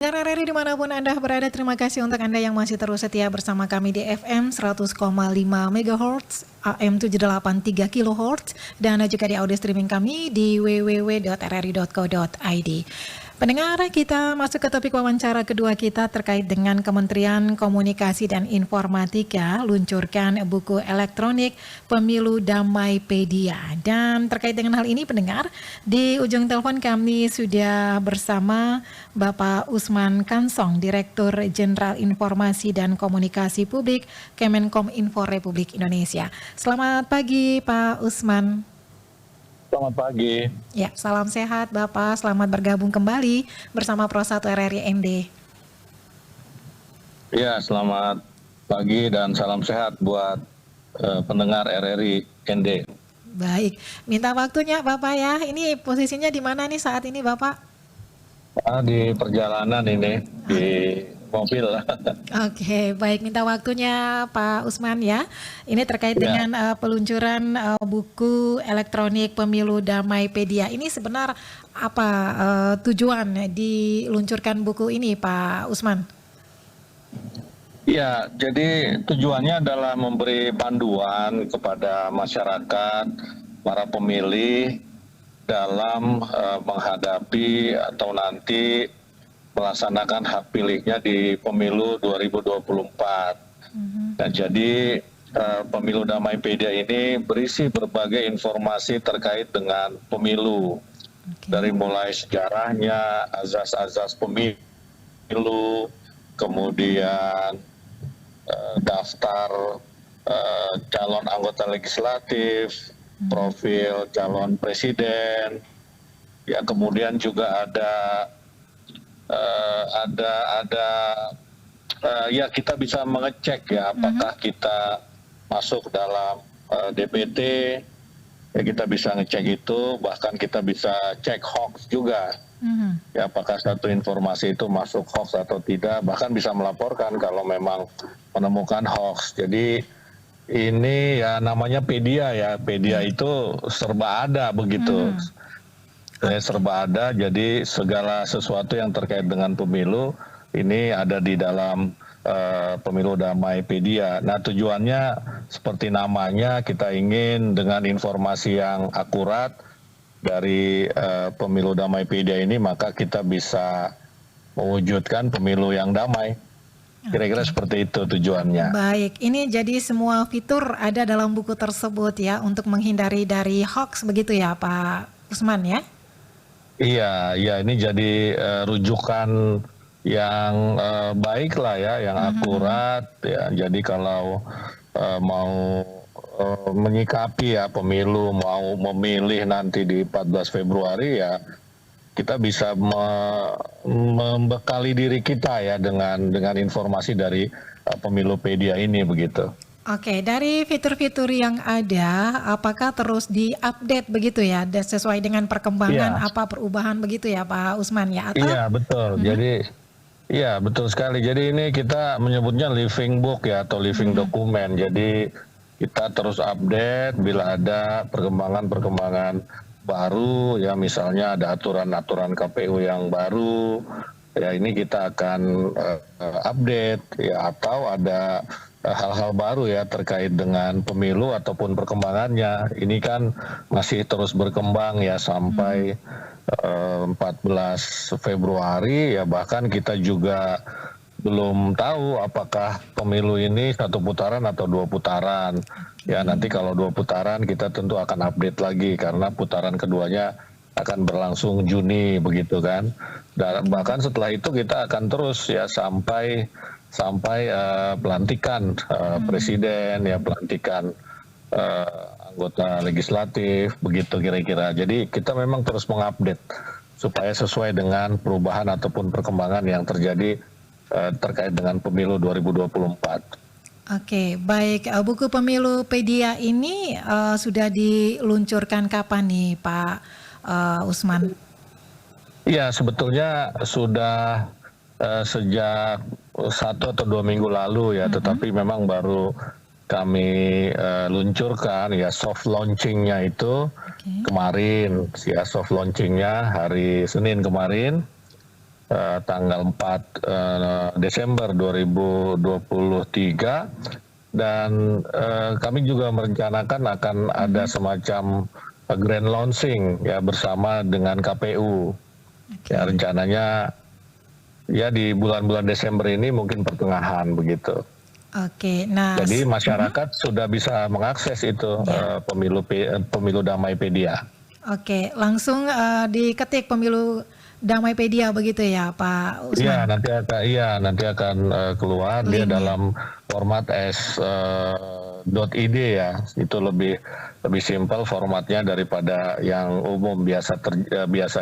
Pendengar RRI dimanapun Anda berada, terima kasih untuk Anda yang masih terus setia bersama kami di FM 100,5 MHz, AM 783 kHz, dan juga di audio streaming kami di www.rri.co.id. Pendengar, kita masuk ke topik wawancara kedua kita terkait dengan Kementerian Komunikasi dan Informatika luncurkan buku elektronik Pemilu Damaipedia. Dan terkait dengan hal ini, pendengar, di ujung telepon kami sudah bersama Bapak Usman Kansong, Direktur Jenderal Informasi dan Komunikasi Publik Kemenkominfo Republik Indonesia. Selamat pagi Pak Usman. Selamat pagi. Ya, salam sehat Bapak, selamat bergabung kembali bersama Pro 1 RRI ND. Ya, selamat pagi dan salam sehat buat pendengar RRI ND. Baik, minta waktunya Bapak ya. Ini posisinya di mana nih saat ini Bapak? Di perjalanan ini, di mobil. Oke, baik, minta waktunya Pak Usman ya. Ini terkait dengan peluncuran buku elektronik Pemilu Damaipedia. Ini sebenarnya apa tujuan diluncurkan buku ini Pak Usman? Ya, jadi tujuannya adalah memberi panduan kepada masyarakat, para pemilih dalam menghadapi atau nanti melaksanakan hak pilihnya di pemilu 2024. Dan jadi Pemilu Damaipedia ini berisi berbagai informasi terkait dengan pemilu. Dari mulai sejarahnya, azas-azas pemilu, kemudian daftar calon anggota legislatif, profil calon presiden, ya kemudian juga ya kita bisa mengecek ya apakah kita masuk dalam DPT, ya kita bisa ngecek itu, bahkan kita bisa cek hoax juga, ya apakah satu informasi itu masuk hoax atau tidak, bahkan bisa melaporkan kalau memang menemukan hoax. Jadi ini ya namanya pedia ya, pedia itu serba ada begitu. Serba ada, jadi segala sesuatu yang terkait dengan pemilu ini ada di dalam Pemilu Damaipedia. Nah tujuannya seperti namanya, kita ingin dengan informasi yang akurat dari Pemilu Damaipedia ini, maka kita bisa mewujudkan pemilu yang damai. Kira-kira seperti itu tujuannya. Baik, ini jadi semua fitur ada dalam buku tersebut ya, untuk menghindari dari hoax begitu ya Pak Usman ya? Iya, ya ini jadi rujukan yang baik lah ya, yang akurat ya. Jadi kalau mau menyikapi ya pemilu, mau memilih nanti di 14 Februari ya, kita bisa membekali diri kita ya dengan informasi dari Pemilupedia ini begitu. Oke, dari fitur-fitur yang ada, apakah terus diupdate begitu ya, sesuai dengan perkembangan apa perubahan begitu ya Pak Usman ya? Atau? Iya betul, jadi iya betul sekali. Jadi ini kita menyebutnya living book ya, atau living document. Jadi kita terus update bila ada perkembangan-perkembangan baru ya, misalnya ada aturan-aturan KPU yang baru, ya ini kita akan update ya, atau ada hal-hal baru ya terkait dengan pemilu ataupun perkembangannya. Ini kan masih terus berkembang ya sampai 14 Februari ya, bahkan kita juga belum tahu apakah pemilu ini satu putaran atau dua putaran. Ya nanti kalau dua putaran kita tentu akan update lagi karena putaran keduanya akan berlangsung Juni begitu kan. Dan bahkan setelah itu kita akan terus ya sampai pelantikan presiden ya, pelantikan anggota legislatif begitu kira-kira. Jadi kita memang terus mengupdate supaya sesuai dengan perubahan ataupun perkembangan yang terjadi terkait dengan pemilu 2024. Oke, baik. Buku Pemilupedia ini sudah diluncurkan kapan nih Pak Usman? Iya, sebetulnya sudah sejak 1 atau 2 minggu lalu ya, tetapi memang baru kami luncurkan ya, soft launchingnya itu kemarin ya, soft launchingnya hari Senin kemarin. tanggal 4 Desember 2023, dan kami juga merencanakan akan ada semacam grand launching ya bersama dengan KPU. Ya, rencananya ya di bulan-bulan Desember ini mungkin pertengahan begitu. Oke, nah Jadi masyarakat sudah bisa mengakses itu pemilu Damaipedia. oke, langsung diketik pemilu Damaipedia begitu ya Pak Iya, Usman? nanti akan keluar dia Linknya. dalam format .id ya. Itu lebih simpel formatnya daripada yang umum biasa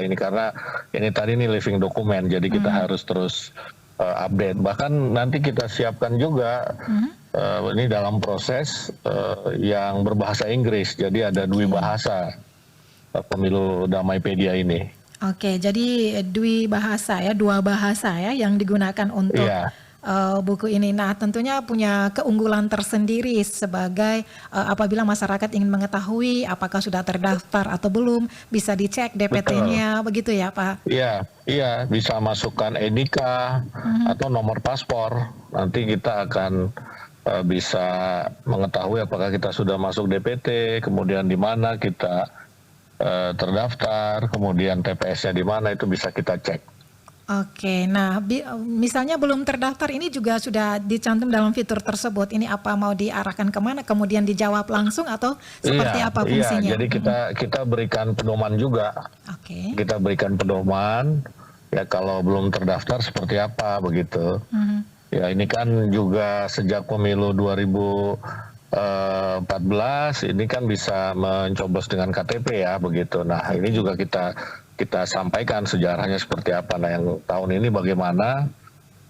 ini, karena ini tadi ini living document, jadi kita harus terus update. Bahkan nanti kita siapkan juga ini dalam proses yang berbahasa Inggris. Jadi ada dua bahasa pemilu Damaipedia ini. Oke, jadi dua bahasa ya yang digunakan untuk Iya. buku ini. Nah, tentunya punya keunggulan tersendiri sebagai apabila masyarakat ingin mengetahui apakah sudah terdaftar atau belum, bisa dicek DPT-nya, begitu ya Pak? Iya, bisa masukkan NIK atau nomor paspor. Nanti kita akan bisa mengetahui apakah kita sudah masuk DPT, kemudian di mana kita terdaftar, kemudian TPS-nya di mana, itu bisa kita cek. Oke, nah misalnya belum terdaftar ini juga sudah dicantum dalam fitur tersebut. Ini apa mau diarahkan kemana, kemudian dijawab langsung atau seperti apa fungsinya? Iya, jadi kita berikan pedoman juga. Oke. Kita berikan pedoman, ya kalau belum terdaftar seperti apa begitu. Ya ini kan juga sejak pemilu 2014 ini kan bisa mencoblos dengan KTP ya begitu. Nah ini juga kita sampaikan sejarahnya seperti apa. Nah yang tahun ini bagaimana?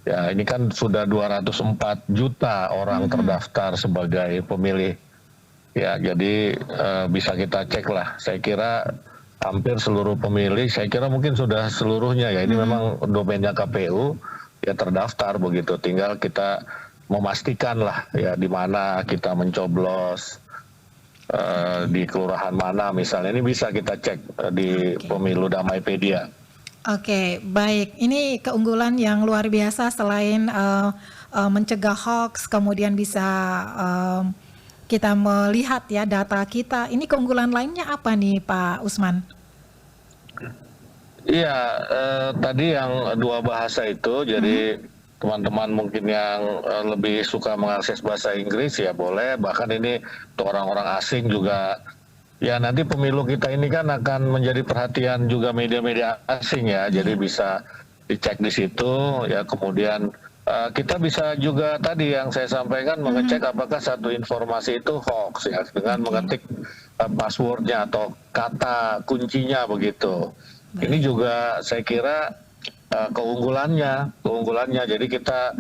Ya ini kan sudah 204 juta orang terdaftar sebagai pemilih. Ya jadi bisa kita cek lah. Saya kira hampir seluruh pemilih, saya kira mungkin sudah seluruhnya ya. Ini memang domainnya KPU ya terdaftar begitu. Tinggal kita memastikan lah ya di mana kita mencoblos, di kelurahan mana misalnya, ini bisa kita cek di pemilu Damaipedia. Oke, baik. Ini keunggulan yang luar biasa selain mencegah hoax, kemudian bisa kita melihat ya data kita. Ini keunggulan lainnya apa nih Pak Usman? Iya, tadi yang dua bahasa itu, jadi teman-teman mungkin yang lebih suka mengakses bahasa Inggris ya boleh, bahkan ini untuk orang-orang asing juga. Ya nanti pemilu kita ini kan akan menjadi perhatian juga media-media asing ya, jadi bisa dicek di situ ya. Kemudian kita bisa juga tadi yang saya sampaikan mengecek apakah satu informasi itu hoax ya dengan mengetik passwordnya atau kata kuncinya begitu. Ini juga saya kira keunggulannya. Jadi kita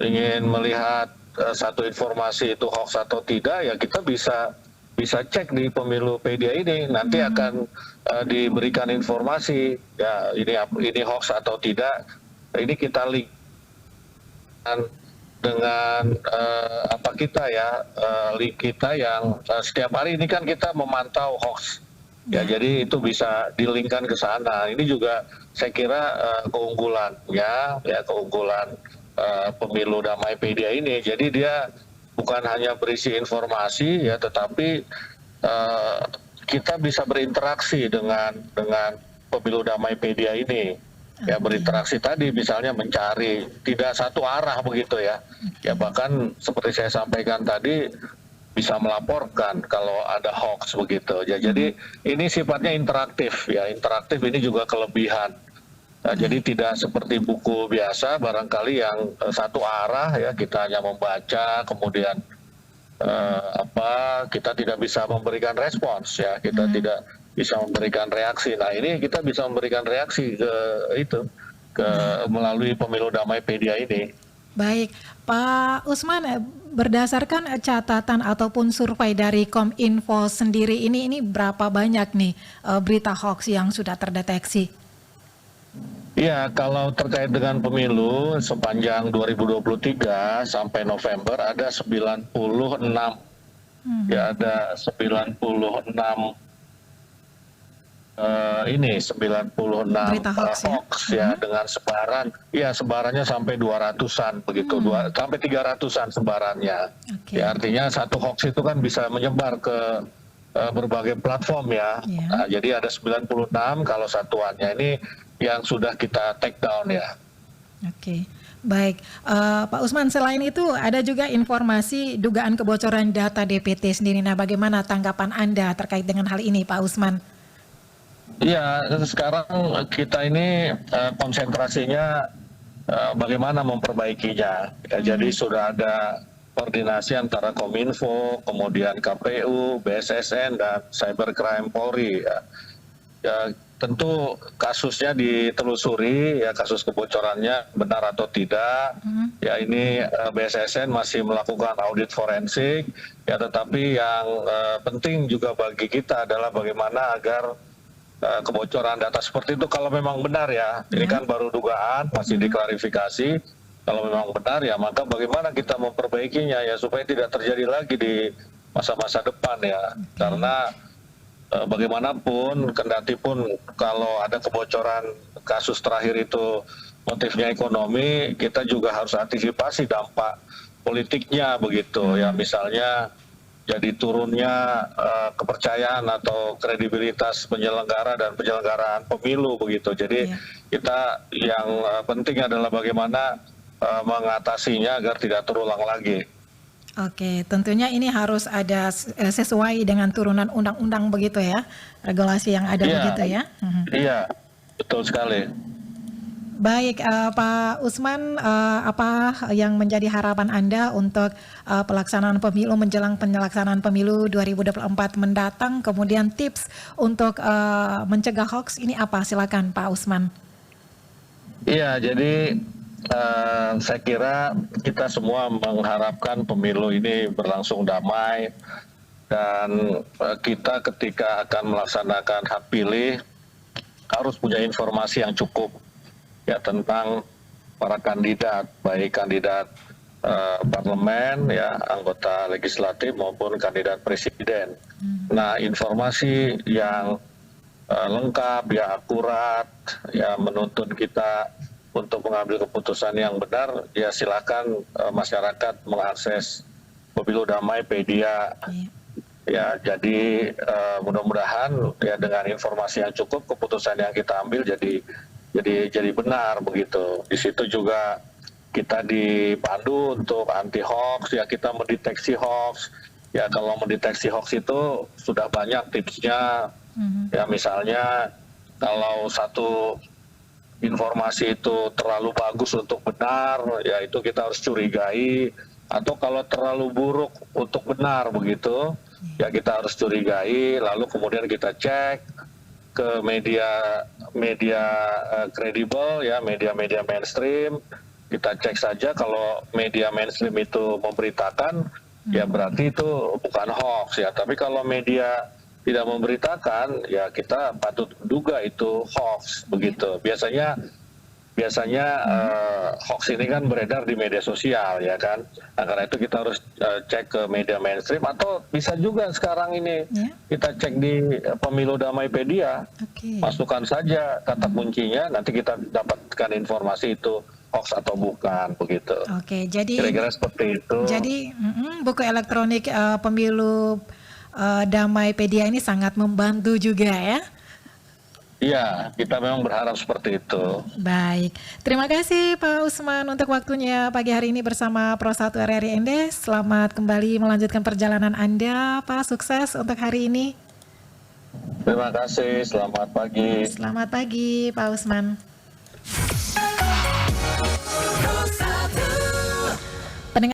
ingin melihat satu informasi itu hoax atau tidak ya kita bisa cek di pemilu Pedia ini. Nanti akan diberikan informasi ya ini hoax atau tidak. Ini kita link dengan link kita yang setiap hari ini kan kita memantau hoax. Ya, jadi itu bisa dilingkan ke sana. Ini juga saya kira keunggulannya, ya keunggulan pemilu Damaipedia ini. Jadi dia bukan hanya berisi informasi, ya, tetapi kita bisa berinteraksi dengan pemilu Damaipedia ini. Ya berinteraksi tadi, misalnya mencari tidak satu arah begitu ya. Ya bahkan seperti saya sampaikan tadi, bisa melaporkan kalau ada hoax begitu. Ya, jadi ini sifatnya interaktif ya. Interaktif ini juga kelebihan. Nah, jadi tidak seperti buku biasa barangkali yang satu arah ya, kita hanya membaca kemudian kita tidak bisa memberikan respons ya, kita tidak bisa memberikan reaksi. Nah, ini kita bisa memberikan reaksi melalui pemilu Damaipedia ini. Baik, Pak Usman, berdasarkan catatan ataupun survei dari Kominfo sendiri ini berapa banyak nih berita hoax yang sudah terdeteksi? Ya, kalau terkait dengan pemilu sepanjang 2023 sampai November ada 96. Ya, ada 96 ini 96 Berita hoax, ya? hoax ya dengan sebarannya sampai 200-an begitu, sampai 300-an sebarannya. Oke. Ya artinya satu hoax itu kan bisa menyebar ke berbagai platform ya. Ya. Nah, jadi ada 96 kalau satuannya ini yang sudah kita take down ya. Oke, baik. Pak Usman, selain itu ada juga informasi dugaan kebocoran data DPT sendiri. Nah, bagaimana tanggapan Anda terkait dengan hal ini, Pak Usman? Iya, sekarang kita ini konsentrasinya bagaimana memperbaikinya. Ya, jadi sudah ada koordinasi antara Kominfo, kemudian KPU, BSSN, dan Cybercrime Polri. Ya, tentu kasusnya ditelusuri, ya kasus kebocorannya benar atau tidak. Ya ini BSSN masih melakukan audit forensik. Ya, tetapi yang penting juga bagi kita adalah bagaimana agar kebocoran data seperti itu kalau memang benar ya, ini kan baru dugaan, masih diklarifikasi. Kalau memang benar ya, maka bagaimana kita memperbaikinya ya supaya tidak terjadi lagi di masa-masa depan ya. Karena bagaimanapun, kendati pun kalau ada kebocoran kasus terakhir itu motifnya ekonomi, kita juga harus antisipasi dampak politiknya begitu ya. Misalnya jadi turunnya kepercayaan atau kredibilitas penyelenggara dan penyelenggaraan pemilu begitu. Jadi kita yang penting adalah bagaimana mengatasinya agar tidak terulang lagi. Oke, tentunya ini harus ada sesuai dengan turunan undang-undang begitu ya, regulasi yang ada begitu ya. Iya, betul sekali. Baik, Pak Usman, apa yang menjadi harapan Anda untuk pelaksanaan pemilu menjelang pelaksanaan pemilu 2024 mendatang, kemudian tips untuk mencegah hoax ini apa? Silakan Pak Usman. Iya, jadi saya kira kita semua mengharapkan pemilu ini berlangsung damai, dan kita ketika akan melaksanakan hak pilih harus punya informasi yang cukup ya tentang para kandidat, baik kandidat parlemen ya, anggota legislatif maupun kandidat presiden. Nah, informasi yang lengkap ya, akurat ya, menuntun kita untuk mengambil keputusan yang benar ya. Silakan masyarakat mengakses Pemilu Damai Pedia. Ya, jadi mudah-mudahan ya dengan informasi yang cukup keputusan yang kita ambil jadi benar begitu. Di situ juga kita dipandu untuk anti hoax ya, kita mendeteksi hoax ya. Kalau mendeteksi hoax itu sudah banyak tipsnya ya, misalnya kalau satu informasi itu terlalu bagus untuk benar ya, itu kita harus curigai, atau kalau terlalu buruk untuk benar begitu ya, kita harus curigai, lalu kemudian kita cek ke media kredibel ya, media mainstream. Kita cek saja, kalau media mainstream itu memberitakan ya berarti itu bukan hoax ya. Tapi kalau media tidak memberitakan ya, kita patut duga itu hoax begitu. Biasanya hoax ini kan beredar di media sosial ya kan. Nah, karena itu kita harus cek ke media mainstream, atau bisa juga sekarang ini kita cek di Pemilu Damai Pedia. Masukkan saja kata kuncinya, nanti kita dapatkan informasi itu hoax atau bukan begitu. Oke, jadi kira-kira seperti itu. Jadi buku elektronik Pemilu Damai Pedia ini sangat membantu juga ya. Iya, kita memang berharap seperti itu. Baik, terima kasih Pak Usman untuk waktunya pagi hari ini bersama Pro 1 RRI Endes. Selamat kembali melanjutkan perjalanan Anda, Pak. Sukses untuk hari ini. Terima kasih, selamat pagi. Selamat pagi Pak Usman.